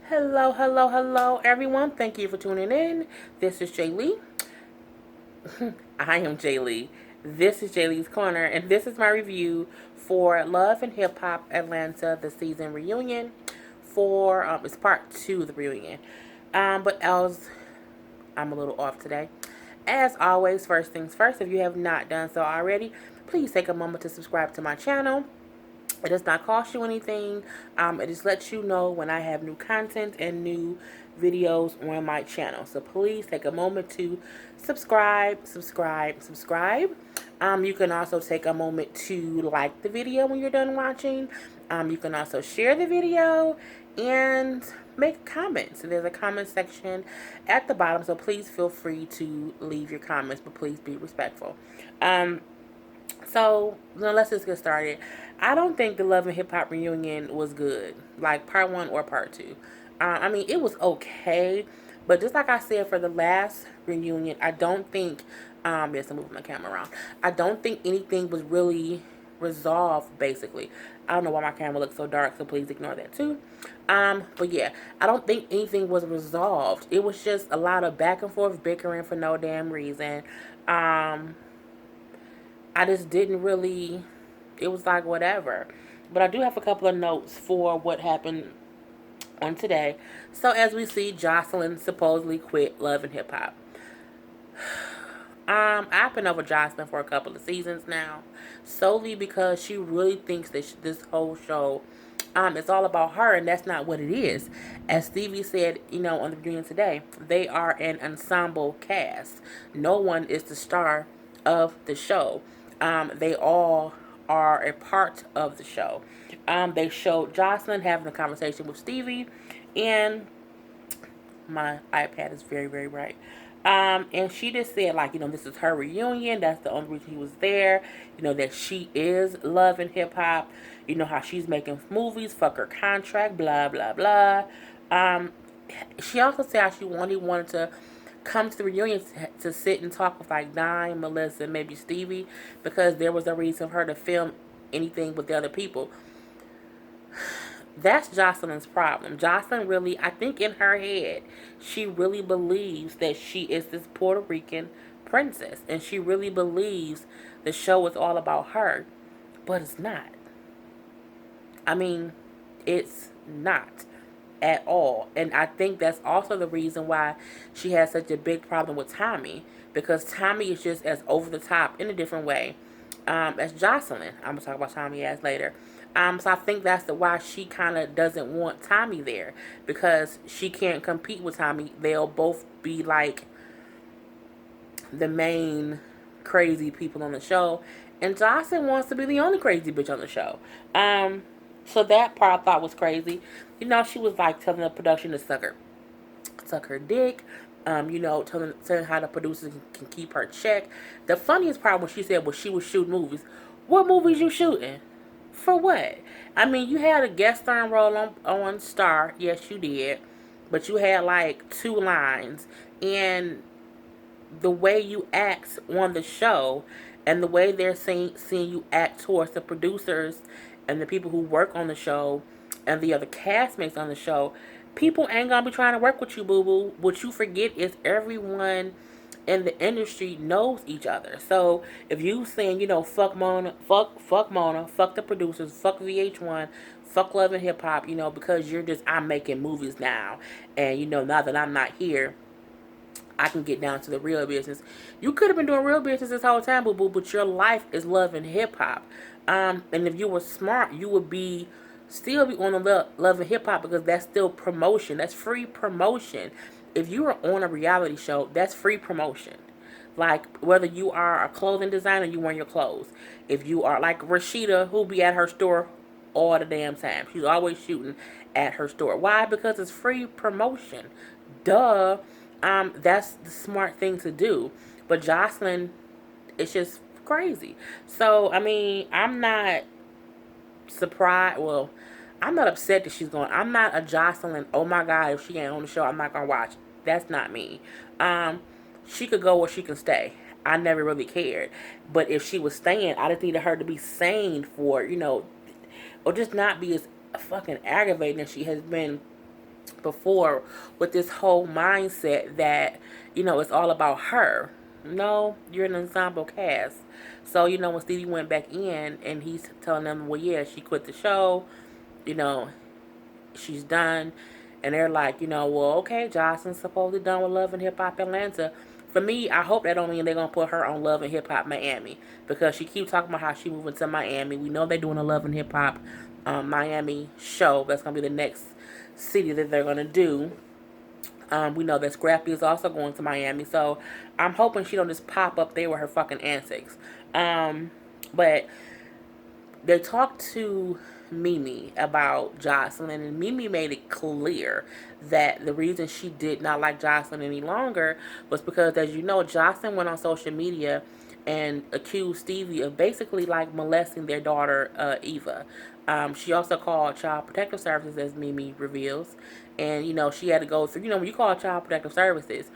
Hello, hello, hello, everyone. Thank you for tuning in. This is Jay Lee. I am Jay Lee. This is Jay Lee's Corner, and this is my review for Love and Hip Hop Atlanta, the season reunion. For it's part two of the reunion. But else, I'm a little off today. As always, first things first. If you have not done so already, please take a moment to subscribe to my channel. It does not cost you anything. It just lets you know when I have new content and new videos on my channel. So please take a moment to subscribe. You can also take a moment to like the video when you're done watching. You can also share the video and make comments. So there's a comment section at the bottom, so please feel free to leave your comments, but please be respectful. So let's just get started. I don't think the Love and Hip Hop reunion was good, like part one or part two. I mean, it was okay, but just like I said for the last reunion, I don't think. Yes, I'm moving my camera around. I don't think anything was really resolved. Basically, I don't know why my camera looks so dark, so please ignore that too. But yeah, I don't think anything was resolved. It was just a lot of back and forth bickering for no damn reason. Um, I just didn't really. It was like whatever. But I do have a couple of notes for what happened on today. So as we see, Jocelyn supposedly quit Love and Hip Hop. I've been over Jocelyn for a couple of seasons now, solely because she really thinks that this whole show, it's all about her, and that's not what it is. As Stevie said, on the reunion today, they are an ensemble cast. No one is the star of the show. They all are a part of the show. They showed Jocelyn having a conversation with Stevie, and my iPad is very, very bright. And she just said, like, this is her reunion. That's the only reason he was there. That she is Love and Hip Hop. How she's making movies, fuck her contract, blah, blah, blah. Um, she also said how she wanted to come to the reunion to sit and talk with like Dime, Melissa, and maybe Stevie, because there was a reason for her to film anything with the other people. That's Jocelyn's problem. Jocelyn really, I think in her head, she really believes that she is this Puerto Rican princess. And she really believes the show is all about her. But it's not. I mean, it's not at all. And I think that's also the reason why she has such a big problem with Tommy. Because Tommy is just as over the top in a different way as Jocelyn. I'm going to talk about Tommy as later. So I think that's why she kind of doesn't want Tommy there, because she can't compete with Tommy. They'll both be like the main crazy people on the show, and Jocelyn wants to be the only crazy bitch on the show. So that part I thought was crazy. She was like telling the production to suck her dick. Telling how the producers can keep her check. The funniest part when she said, well, she was shooting movies. What movies you shooting? For what? I mean, you had a guest starring role on Star. Yes, you did. But you had like two lines. And the way you act on the show and the way they're seeing you act towards the producers and the people who work on the show and the other castmates on the show, people ain't gonna be trying to work with you, boo boo. What you forget is everyone in the industry knows each other. So if you saying, fuck Mona, fuck Mona, fuck the producers, fuck VH1, fuck Love and Hip Hop, because I'm making movies now, and now that I'm not here, I can get down to the real business. You could have been doing real business this whole time, boo boo, but your life is Love and Hip Hop. And if you were smart, you would still be on the Love and Hip Hop, because that's still promotion. That's free promotion. If you are on a reality show, that's free promotion. Like whether you are a clothing designer, you wear your clothes. If you are like Rashida, who be at her store all the damn time. She's always shooting at her store. Why? Because it's free promotion. Duh. That's the smart thing to do. But Jocelyn, it's just crazy. So I mean, I'm not surprised. Well, I'm not upset that she's going. I'm not a Jocelyn. Oh my God, if she ain't on the show, I'm not gonna watch. That's not me. Um, she could go or she can stay. I never really cared. But if she was staying, I just needed her to be sane for or just not be as fucking aggravating as she has been before with this whole mindset that, it's all about her. No, you're an ensemble cast. So, when Stevie went back in and he's telling them, well, yeah, she quit the show, you know, she's done. And they're like, well, okay, Jocelyn's supposedly done with Love and Hip Hop Atlanta. For me, I hope that don't mean they're going to put her on Love and Hip Hop Miami. Because she keeps talking about how she moving to Miami. We know they're doing a Love and Hip Hop Miami show. That's going to be the next city that they're going to do. We know that Scrappy is also going to Miami. So I'm hoping she don't just pop up there with her fucking antics. But they talked to Mimi about Jocelyn, and Mimi made it clear that the reason she did not like Jocelyn any longer was because, as you know, Jocelyn went on social media and accused Stevie of basically like molesting their daughter, Eva. She also called Child Protective Services, as Mimi reveals, and she had to go through. When you call Child Protective Services,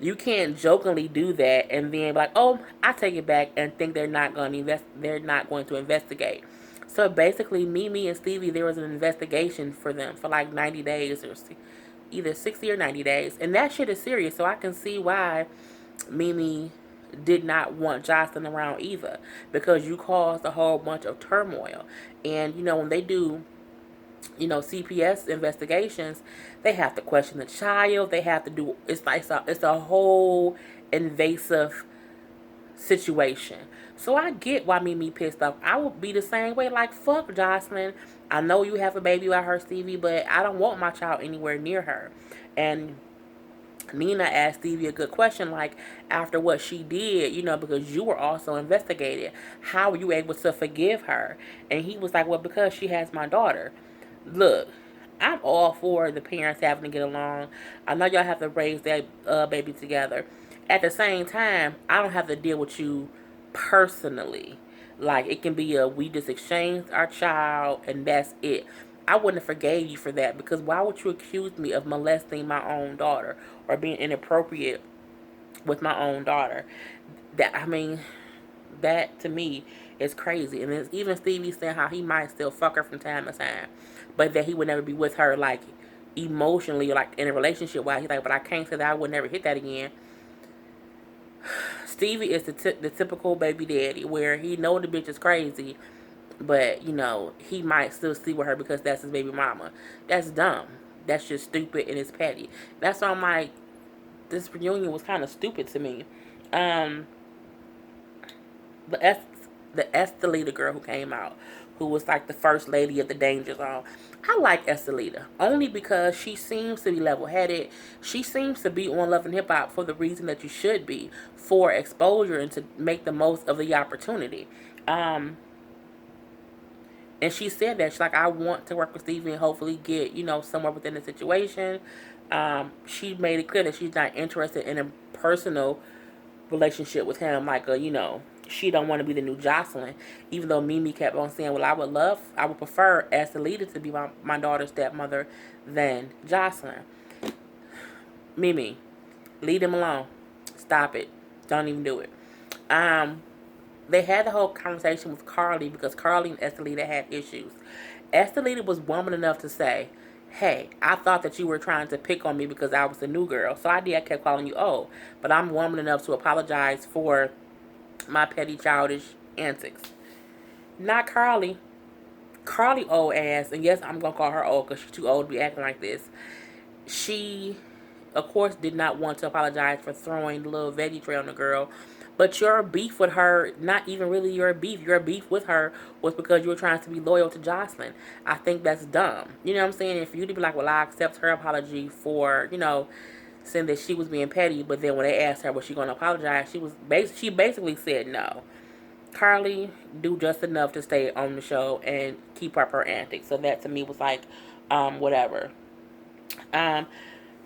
you can't jokingly do that and then be like, "Oh, I take it back," and think they're not going to invest. They're not going to investigate. So basically, Mimi and Stevie, there was an investigation for them for like 90 days or either 60 or 90 days, and that shit is serious. So I can see why Mimi did not want Jocelyn around either, because you caused a whole bunch of turmoil. And when they do CPS investigations, they have to question the child. They have to do, it's a whole invasive situation. So I get why Mimi pissed off. I would be the same way. Like, fuck Jocelyn. I know you have a baby by her, Stevie, but I don't want my child anywhere near her. And Nina asked Stevie a good question, like, after what she did, because you were also investigated, how were you able to forgive her? And he was like, well, because she has my daughter. Look, I'm all for the parents having to get along. I know y'all have to raise that baby together. At the same time, I don't have to deal with you personally. Like, it can be we just exchanged our child and that's it. I wouldn't have forgave you for that, because why would you accuse me of molesting my own daughter or being inappropriate with my own daughter? That to me is crazy. And it's even Stevie saying how he might still fuck her from time to time, but that he would never be with her like emotionally, like in a relationship. While he's like, but I can't say that I would never hit that again. Stevie is the typical baby daddy where he know the bitch is crazy, but he might still sleep with her because that's his baby mama. That's dumb. That's just stupid and it's petty. That's why I'm like, this reunion was kind of stupid to me. Um, the S the Estelita girl who came out, who was like the first lady of the Danger Zone. I like Estelita only because she seems to be level headed. She seems to be on Love and Hip Hop for the reason that you should be, for exposure and to make the most of the opportunity. Um, and she said that she's like, I want to work with Stevie and hopefully get somewhere within the situation. She made it clear that she's not interested in a personal relationship with him, like she don't want to be the new Jocelyn, even though Mimi kept on saying, well, I would prefer Estelita to be my daughter's stepmother than Jocelyn. Mimi, leave him alone. Stop it. Don't even do it. Um, they had the whole conversation with Carly because Carly and Estelita had issues. Estelita was woman enough to say, hey, I thought that you were trying to pick on me because I was the new girl. So I did. I kept calling you old. But I'm woman enough to apologize for my petty childish antics. Not Carly. Carly old ass, and yes, I'm going to call her old because she's too old to be acting like this. She, of course, did not want to apologize for throwing the little veggie tray on the girl. But your beef with her, not even really your beef with her was because you were trying to be loyal to Jocelyn. I think that's dumb. You know what I'm saying? And for you to be like, well, I accept her apology for, saying that she was being petty, but then when they asked her was she going to apologize, she basically said no. Carly do just enough to stay on the show and keep up her antics. So that to me was like, whatever. Um,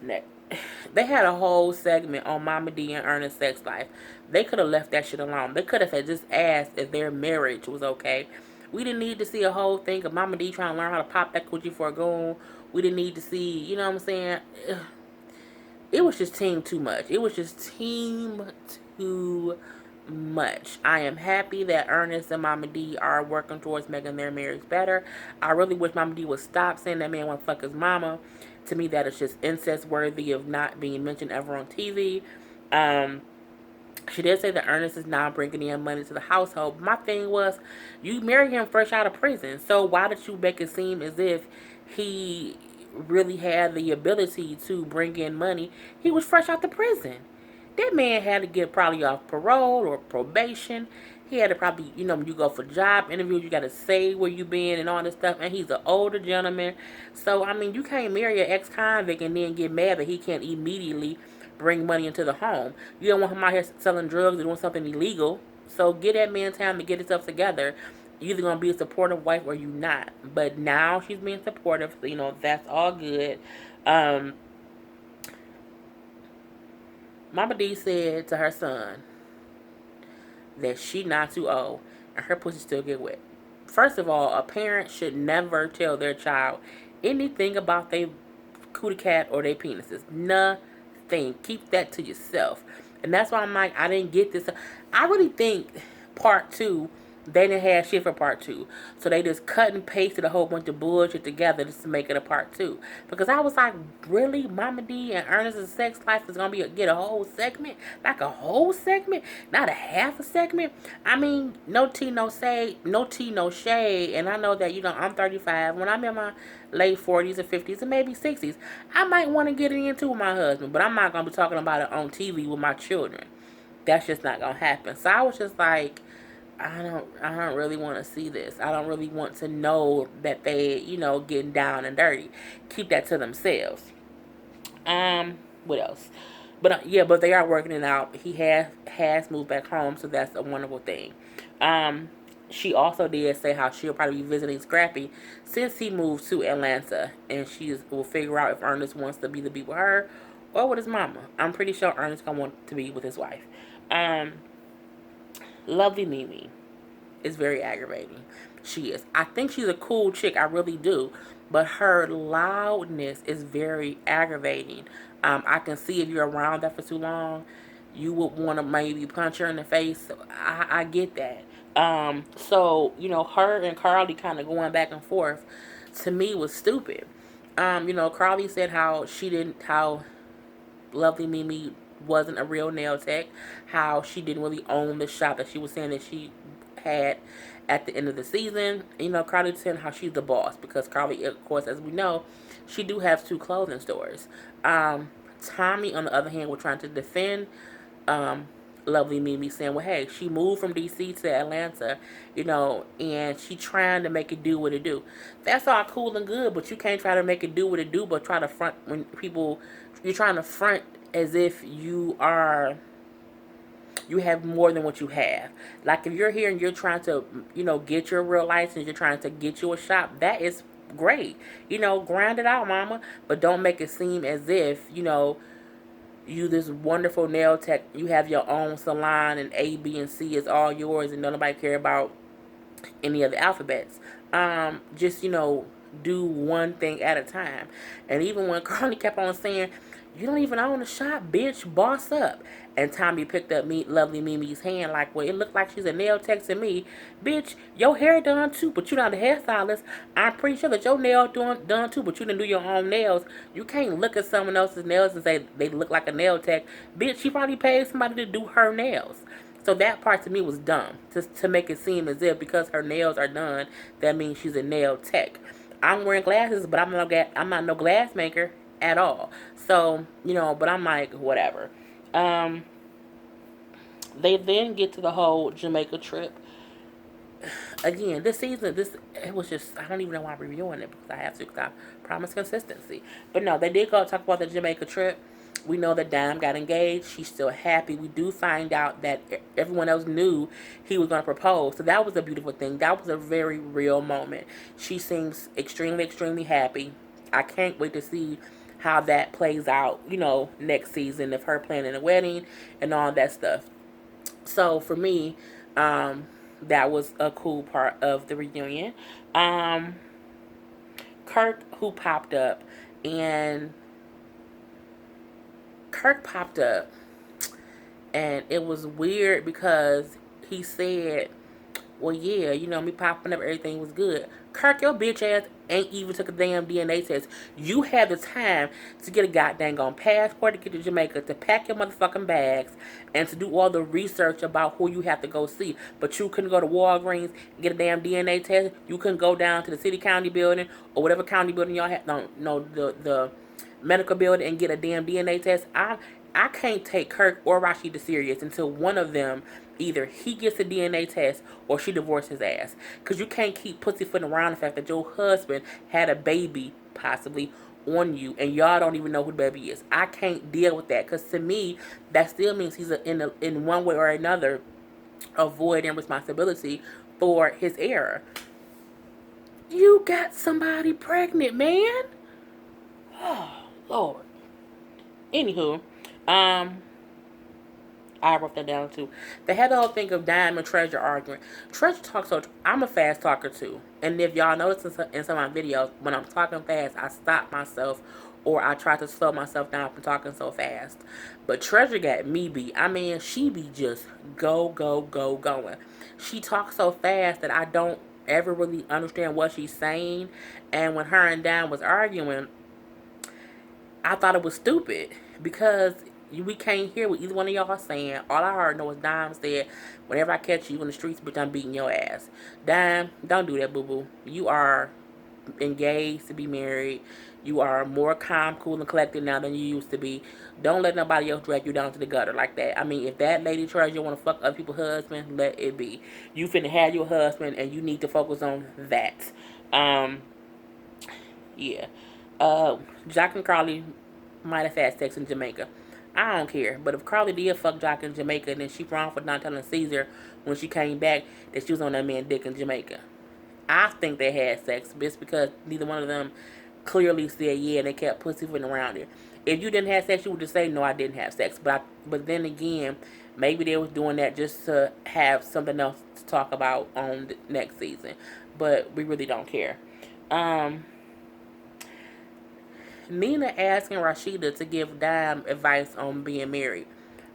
they had a whole segment on Mama D and Ernest's sex life. They could have left that shit alone. They could have just asked if their marriage was okay. We didn't need to see a whole thing of Mama D trying to learn how to pop that coochie for a goon. We didn't need to see, you know what I'm saying? It was just team too much. It was just team too much. I am happy that Ernest and Mama D are working towards making their marriage better. I really wish Mama D would stop saying that man want to fuck his mama. To me, that is just incest worthy of not being mentioned ever on TV. Um, she did say that Ernest is now bringing in money to the household. My thing was, you married him fresh out of prison, so why did you make it seem as if he really had the ability to bring in money? He was fresh out the prison. That man had to get probably off parole or probation. He had to probably, when you go for job interviews, you got to say where you been and all this stuff. And he's an older gentleman. So, I mean, you can't marry an ex-convict and then get mad that he can't immediately bring money into the home. You don't want him out here selling drugs or doing something illegal. So get that man time to get himself together. You're either going to be a supportive wife or you not. But now she's being supportive. So, that's all good. Mama D said to her son that she not too old and her pussy still get wet. First of all, a parent should never tell their child anything about their cootie cat or their penises. Nothing. Keep that to yourself. And that's why I'm like, I didn't get this. I really think part two, they didn't have shit for part two. So they just cut and pasted a whole bunch of bullshit together just to make it a part two. Because I was like, really? Mama D and Ernest's sex life is going to get a whole segment? Like a whole segment? Not a half a segment? I mean, no tea, no shade. No tea, no shade. And I know that, I'm 35. When I'm in my late 40s or 50s and maybe 60s, I might want to get it into with my husband. But I'm not going to be talking about it on TV with my children. That's just not going to happen. So I was just like, I don't really want to see this. I don't really want to know that they, getting down and dirty. Keep that to themselves. What else? But they are working it out. He has moved back home, so that's a wonderful thing. She also did say how she'll probably be visiting Scrappy since he moved to Atlanta, and she will figure out if Ernest wants to be with her or with his mama. I'm pretty sure Ernest gonna want to be with his wife. Lovely Mimi is very aggravating. She is. I think she's a cool chick. I really do. But her loudness is very aggravating. I can see if you're around that for too long, you would want to maybe punch her in the face. So I get that. Her and Carly kind of going back and forth to me was stupid. Carly said how Lovely Mimi wasn't a real nail tech, how she didn't really own the shop that she was saying that she had at the end of the season. Carly said how she's the boss because Carly, of course, as we know, she do have 2 clothing stores. Tommy, on the other hand, was trying to defend Lovely Mimi, saying, well, hey, she moved from DC to Atlanta, and she trying to make it do what it do. That's all cool and good, but you can't try to make it do what it do, but try to front when people, you're trying to front as if you have more than what you have. Like if you're here and you're trying to, get your real license, you're trying to get you a shop, that is great. Grind it out, mama. But don't make it seem as if, you this wonderful nail tech, you have your own salon and A, B, and C is all yours and nobody care about any of the alphabets. Just, do one thing at a time. And even when Carly kept on saying, you don't even own the shop, bitch, boss up. And Tommy picked up Lovely Mimi's hand like, well, it looked like she's a nail tech to me. Bitch, your hair done too, but you not a hairstylist. I'm pretty sure that your nail done too, but you didn't do your own nails. You can't look at someone else's nails and say they look like a nail tech. Bitch, she probably paid somebody to do her nails. So that part to me was dumb. To make it seem as if because her nails are done, that means she's a nail tech. I'm wearing glasses, but I'm not no glass maker at all. So, but I'm like, whatever. They then get to the whole Jamaica trip. Again, this season, it was just, I don't even know why I'm reviewing it because I have to, because I promise consistency. But no, they did go talk about the Jamaica trip. We know that Dime got engaged. She's still happy. We do find out that everyone else knew he was going to propose. So that was a beautiful thing. That was a very real moment. She seems extremely, extremely happy. I can't wait to see how that plays out, next season of her planning a wedding and all that stuff. So for me, that was a cool part of the reunion. Kirk, who popped up, and it was weird because he said, well, yeah, me popping up, everything was good. Kirk, your bitch ass ain't even took a damn DNA test. You had the time to get a goddamn on passport to get to Jamaica, to pack your motherfucking bags, and to do all the research about who you have to go see. But you couldn't go to Walgreens and get a damn DNA test. You couldn't go down to the city county building or whatever county building y'all have. No, the medical building and get a damn DNA test. I can't take Kirk or Rashida serious until one of them, either he gets a DNA test or she divorces his ass. Because you can't keep pussyfooting around the fact that your husband had a baby, possibly, on you, and y'all don't even know who the baby is. I can't deal with that. Because to me, that still means he's in one way or another avoiding responsibility for his error. You got somebody pregnant, man. Oh, Lord. Anywho, I wrote that down too. They had the whole thing of Diamond Treasure arguing. Treasure talks so. I'm a fast talker too, and if y'all notice in some of my videos, when I'm talking fast, I stop myself or I try to slow myself down from talking so fast. But Treasure got me beat. I mean, she be just go going. She talks so fast that I don't ever really understand what she's saying. And when her and Dan was arguing, I thought it was stupid because we can't hear what either one of y'all are saying. All I heard was Dime said, "Whenever I catch you in the streets, bitch, I'm beating your ass." Dime, don't do that, boo boo. You are engaged to be married. You are more calm, cool, and collected now than you used to be. Don't let nobody else drag you down to the gutter like that. I mean, if that lady tries you want to fuck other people's husband, let it be. You finna have your husband, and you need to focus on that. Yeah. Jock and Carly might have had sex in Jamaica. I don't care. But if Carly did fuck Jock in Jamaica, then she wrong for not telling Caesar when she came back that she was on that man's dick in Jamaica. I think they had sex just because neither one of them clearly said yeah and they kept pussyfooting around it. If you didn't have sex, you would just say no, I didn't have sex. But then again, maybe they was doing that just to have something else to talk about on the next season. But we really don't care. Nina asking Rashida to give Dime advice on being married.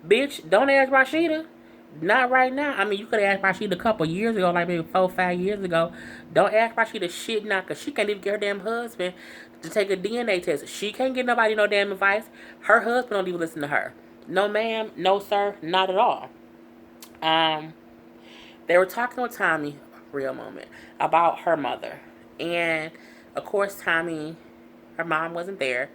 Bitch, don't ask Rashida. Not right now. I mean, you could have asked Rashida a couple years ago, like maybe 4 5 years ago. Don't ask Rashida shit now, because she can't even get her damn husband to take a DNA test. She can't get nobody no damn advice. Her husband don't even listen to her. No, ma'am. No, sir. Not at all. They were talking with Tommy, real moment, about her mother. And, of course, Tommy, her mom wasn't there.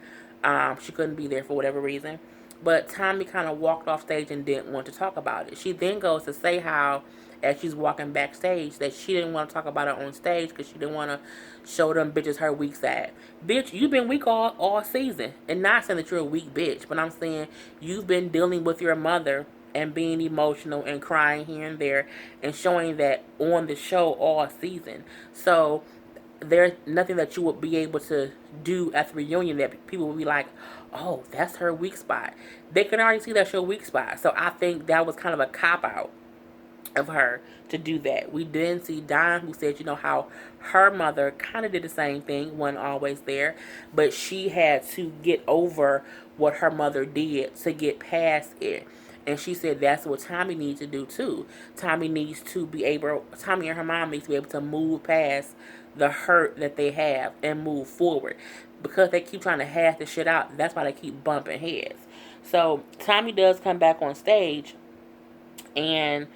She couldn't be there for whatever reason. But Tommy kind of walked off stage and didn't want to talk about it. She then goes to say how, as she's walking backstage, that she didn't want to talk about it on stage because she didn't want to show them bitches her weak side. Bitch, you've been weak all season. And not saying that you're a weak bitch, but I'm saying you've been dealing with your mother and being emotional and crying here and there and showing that on the show all season. So there's nothing that you would be able to do at the reunion that people would be like, oh, that's her weak spot. They can already see that's your weak spot. So I think that was kind of a cop out of her to do that. We didn't see Don, who said, how her mother kind of did the same thing, wasn't always there, but she had to get over what her mother did to get past it. And she said that's what Tommy needs to do too. Tommy and her mom needs to be able to move past the hurt that they have and move forward. Because they keep trying to hash the shit out, that's why they keep bumping heads. So Tommy does come back on stage, and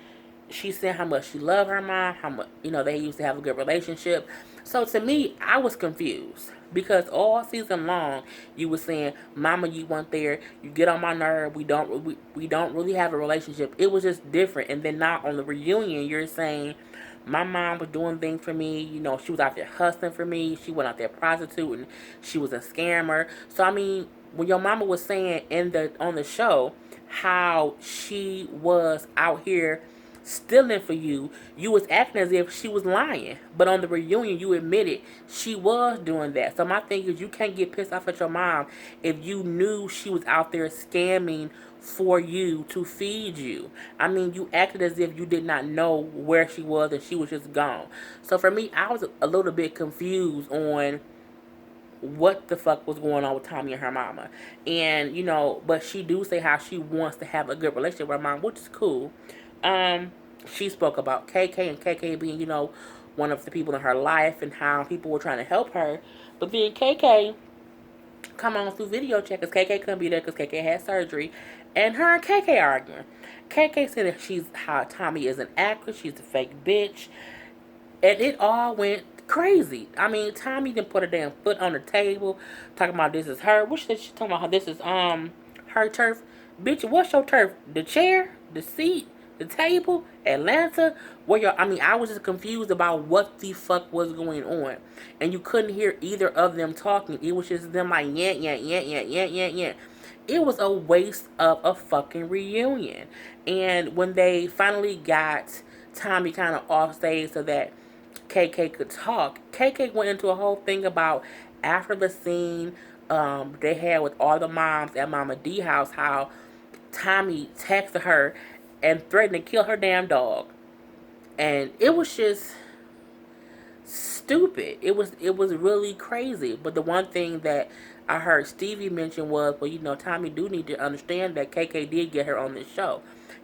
she said how much she loved her mom, how much, they used to have a good relationship. So to me, I was confused because all season long you were saying, "Mama, you weren't there. You get on my nerve. We don't really have a relationship." It was just different. And then now on the reunion, you're saying, "My mom was doing things for me. She was out there hustling for me. She went out there prostituting. She was a scammer." So I mean, when your mama was saying on the show how she was out here stealing for you, you was acting as if she was lying. But on the reunion, you admitted she was doing that. So my thing is, you can't get pissed off at your mom if you knew she was out there scamming for you to feed you. I mean, you acted as if you did not know where she was and she was just gone. So for me, I was a little bit confused on what the fuck was going on with Tommy and her mama. And, but she do say how she wants to have a good relationship with her mom, which is cool. She spoke about KK and KK being, one of the people in her life and how people were trying to help her. But then KK come on through video chat because KK couldn't be there because KK had surgery. And her and KK arguing. KK said that she's how Tommy is an actress, she's a fake bitch. And it all went crazy. I mean, Tommy didn't put a damn foot on the table, talking about this is her. What she talking about? How this is her turf? Bitch, what's your turf? The chair, the seat, the table, Atlanta. Where your? I mean, I was just confused about what the fuck was going on, and you couldn't hear either of them talking. It was just them like yeah, yeah, yeah, yeah, yeah, yeah, yeah. It was a waste of a fucking reunion. And when they finally got Tommy kind of off stage so that KK could talk, KK went into a whole thing about after the scene they had with all the moms at Mama D house, how Tommy texted her and threatened to kill her damn dog. And it was just stupid. It was really crazy. But the one thing that I heard Stevie mention was, well, Tommy do need to understand that KK did get her on this show.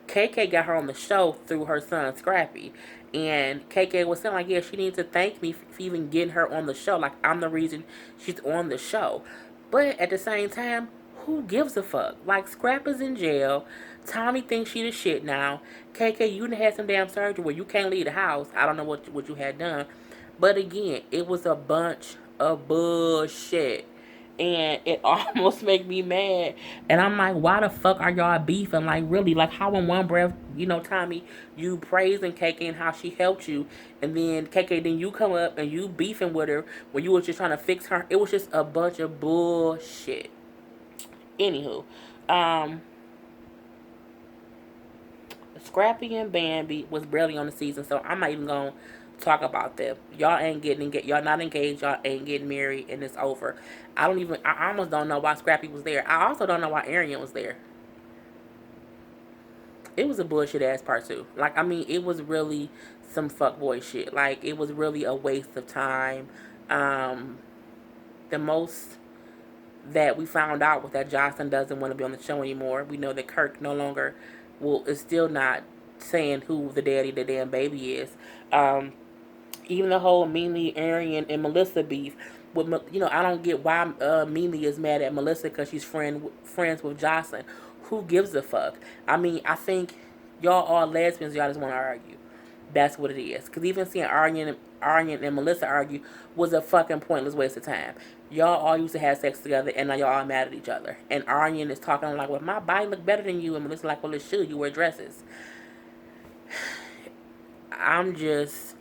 KK got her on the show through her son Scrappy. And KK was saying like, yeah, she needs to thank me for even getting her on the show. Like, I'm the reason she's on the show. But at the same time, who gives a fuck? Like, Scrap is in jail. Tommy thinks she the shit now. KK, you done had some damn surgery where you can't leave the house. I don't know what you had done. But again, it was a bunch of bullshit. And it almost made me mad. And I'm like, why the fuck are y'all beefing? Like, really? Like, how in one breath, Tommy, you praising KK and how she helped you. And then, KK, then you come up and you beefing with her when you was just trying to fix her. It was just a bunch of bullshit. Anywho, Scrappy and Bambi was barely on the season, so I'm not even gonna talk about them. Y'all not engaged. Y'all ain't getting married, and it's over. I almost don't know why Scrappy was there. I also don't know why Arian was there. It was a bullshit ass part two. Like, I mean, it was really some fuckboy shit. Like, it was really a waste of time. Um, the most that we found out was that Jocelyn doesn't want to be on the show anymore. We know that Kirk no longer is still not saying who the daddy the damn baby is. Even the whole Mimi, Arian, and Melissa beef. I don't get why Mimi is mad at Melissa because she's friends with Jocelyn. Who gives a fuck? I mean, I think y'all are lesbians. Y'all just want to argue. That's what it is. Because even seeing Aryan and Melissa argue was a fucking pointless waste of time. Y'all all used to have sex together, and now y'all all mad at each other. And Aryan is talking like, well, my body look better than you. And Melissa like, well, it should. You wear dresses. I'm just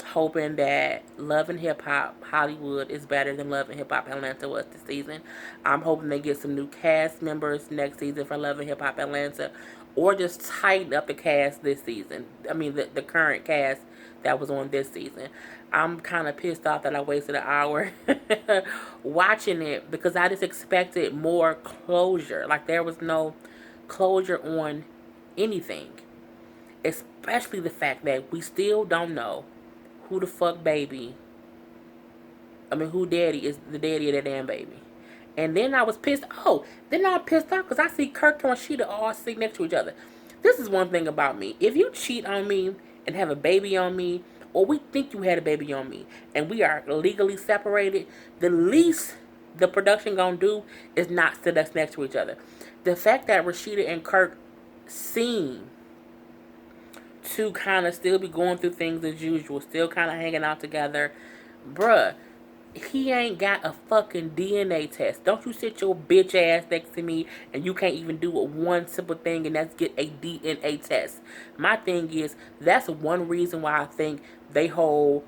hoping that Love and Hip Hop Hollywood is better than Love and Hip Hop Atlanta was this season. I'm hoping they get some new cast members next season for Love and Hip Hop Atlanta, or just tighten up the cast this season. I mean, the current cast that was on this season. I'm kind of pissed off that I wasted an hour watching it because I just expected more closure. Like, there was no closure on anything. Especially the fact that we still don't know who the fuck who daddy is the daddy of that damn baby. And then I was pissed. Oh, then I was pissed off because I see Kirk and Rashida all sitting next to each other. This is one thing about me. If you cheat on me and have a baby on me, or we think you had a baby on me, and we are legally separated, the least the production gonna do is not sit us next to each other. The fact that Rashida and Kirk seem to kind of still be going through things as usual, still kind of hanging out together, bruh, he ain't got a fucking DNA test. Don't you sit your bitch ass next to me and you can't even do one simple thing, and that's get a DNA test. My thing is, that's one reason why I think they whole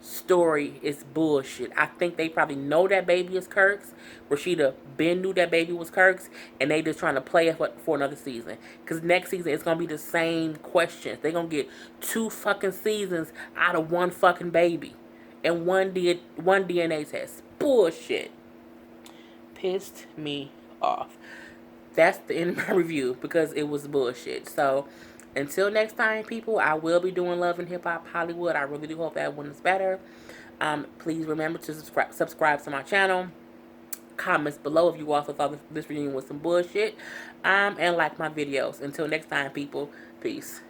story is bullshit. I think they probably know that baby is Kirk's. Rashida Ben knew that baby was Kirk's, and they just trying to play it for another season. Because next season it's gonna be the same questions. They gonna get 2 fucking seasons out of one fucking baby, and one DNA test. Bullshit. Pissed me off. That's the end of my review because it was bullshit. So until next time, people, I will be doing Love and Hip Hop Hollywood. I really do hope that one is better. Please remember to subscribe to my channel. Comments below if you also thought this reunion was some bullshit. And like my videos. Until next time, people, peace.